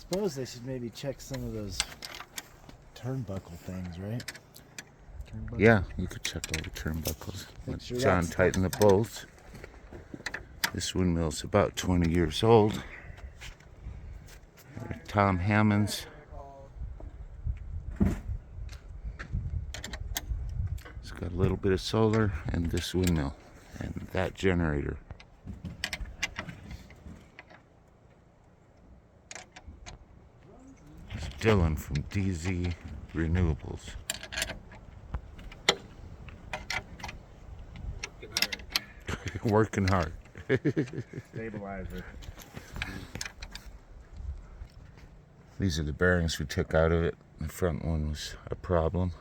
suppose they should maybe check some of those turnbuckle things, right? Turnbuckle. Yeah, you could check all the turnbuckles. Let Sure John tighten the bolts. This windmill's about 20 years old. Tom Hammond's. It's got a little bit of solar and this windmill and that generator. It's Dylan from DZ Renewables. Working hard. Stabilizer. These are the bearings we took out of it. The front one was a problem.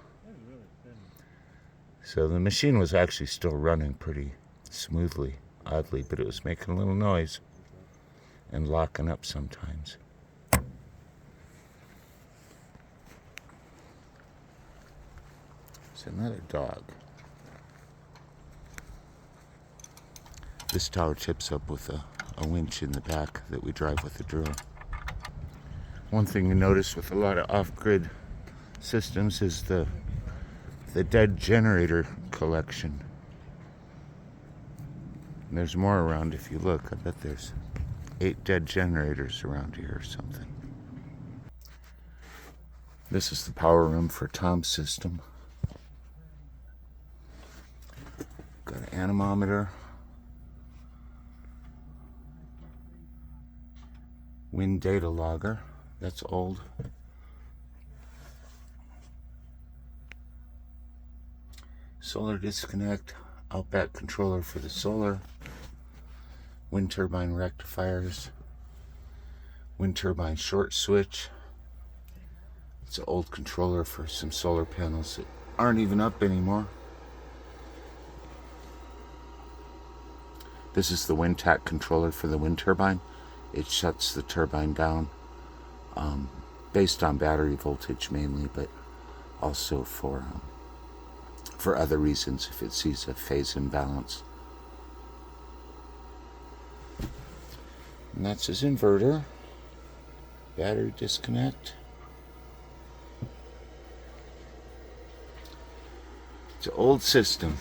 So the machine was actually still running pretty smoothly, oddly, but it was making a little noise and locking up sometimes. It's another dog. This tower tips up with a winch in the back that we drive with a drill. One thing you notice with a lot of off-grid systems is the dead generator collection. And there's more around if you look. I bet there's 8 dead generators around here or something. This is the power room for Tom's system. Got an anemometer. Wind data logger. That's old. Solar disconnect. Outback controller for the solar. Wind turbine rectifiers. Wind turbine short switch. It's an old controller for some solar panels that aren't even up anymore. This is the wind tack controller for the wind turbine. It shuts the turbine down based on battery voltage mainly, but also for other reasons if it sees a phase imbalance. And that's his inverter. Battery disconnect. It's an old system.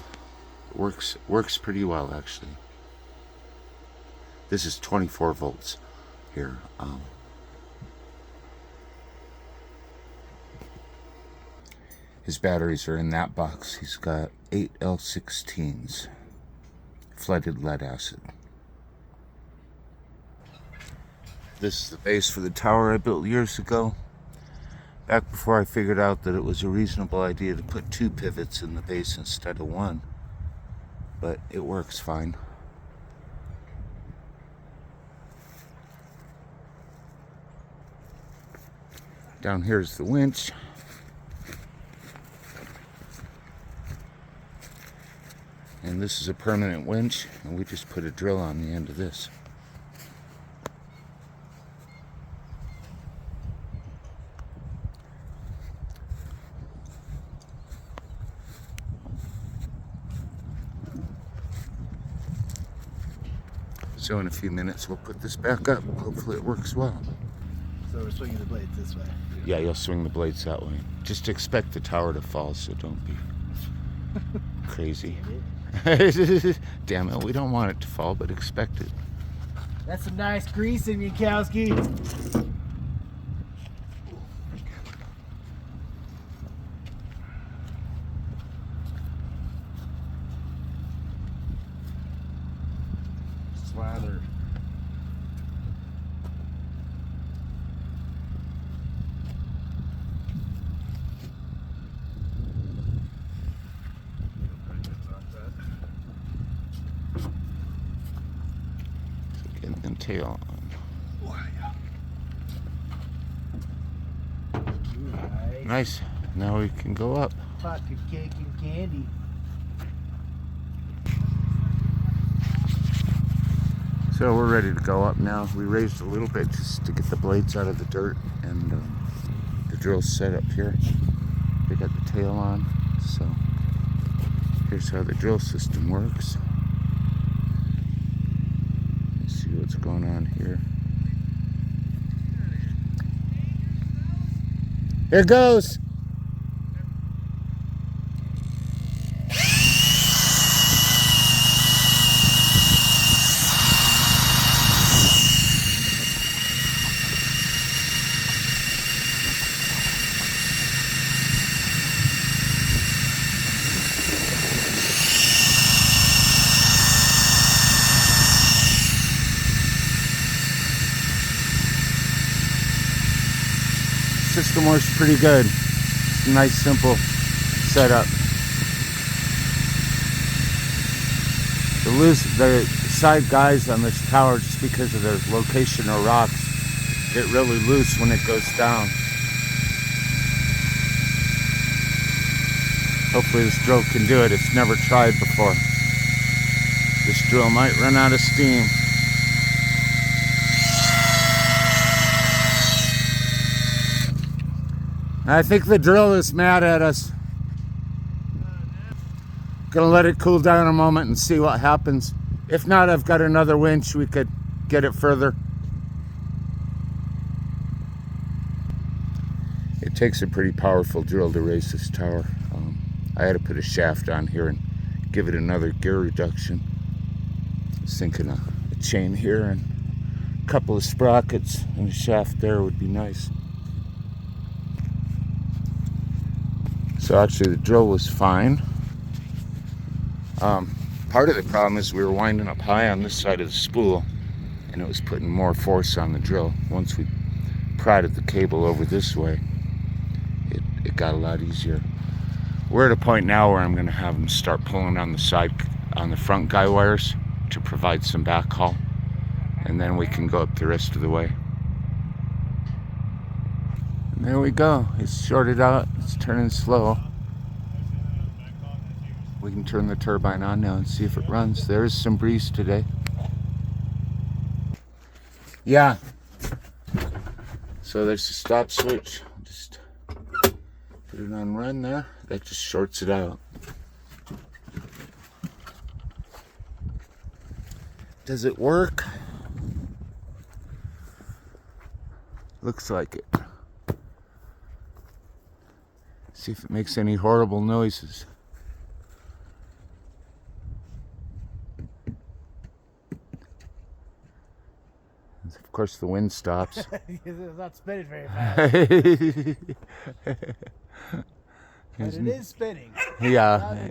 It works pretty well actually. This is 24 volts here. His batteries are in that box. He's got 8 L16s, flooded lead acid. This is the base for the tower I built years ago, back before I figured out that it was a reasonable idea to put 2 pivots in the base instead of 1, but it works fine. Down here is the winch. And this is a permanent winch, and we just put a drill on the end of this. So in a few minutes we'll put this back up. Hopefully it works well. So we're swinging the blades this way. Yeah, you'll swing the blades that way. Just expect the tower to fall, so don't be crazy. Damn it, we don't want it to fall, but expect it. That's some nice grease in you, Kowski. Slather. Getting the tail on. Nice. Now we can go up. Pocket cake and candy. So we're ready to go up now. We raised a little bit just to get the blades out of the dirt, and the drill's set up here. They got the tail on, so here's how the drill system works. Let's see what's going on here. Here goes. System works pretty good. It's a nice, simple setup. The side guys on this tower, just because of their location or rocks, get really loose when it goes down. Hopefully this drill can do it. It's never tried before. This drill might run out of steam. I think the drill is mad at us. Gonna let it cool down a moment and see what happens. If not, I've got another winch. We could get it further. It takes a pretty powerful drill to raise this tower. I had to put a shaft on here and give it another gear reduction. I was thinking a chain here and a couple of sprockets and a shaft there would be nice. So actually the drill was fine. Part of the problem is we were winding up high on this side of the spool and it was putting more force on the drill. Once we prodded the cable over this way, it got a lot easier. We're at a point now where I'm going to have them start pulling on the front guy wires to provide some backhaul, and then we can go up the rest of the way. And there we go. It's shorted out. It's turning slow. We can turn the turbine on now and see if it runs. There is some breeze today. Yeah. So there's the stop switch. Just put it on run there. That just shorts it out. Does it work? Looks like it. See if it makes any horrible noises. Of course the wind stops. It's not spinning very fast. But it is spinning. Yeah,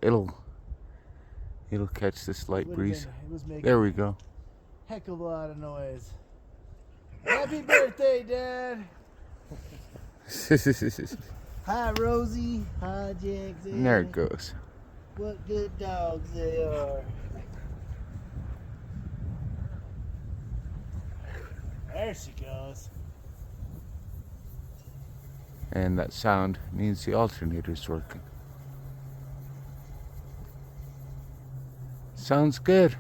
it'll catch this light breeze. It was making There we go. heck of a lot of noise. Happy birthday, Dad! Hi, Rosie. Hi, Jackson. There it goes. What good dogs they are. There she goes. And that sound means the alternator's working. Sounds good.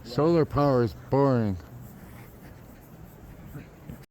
Solar power is boring.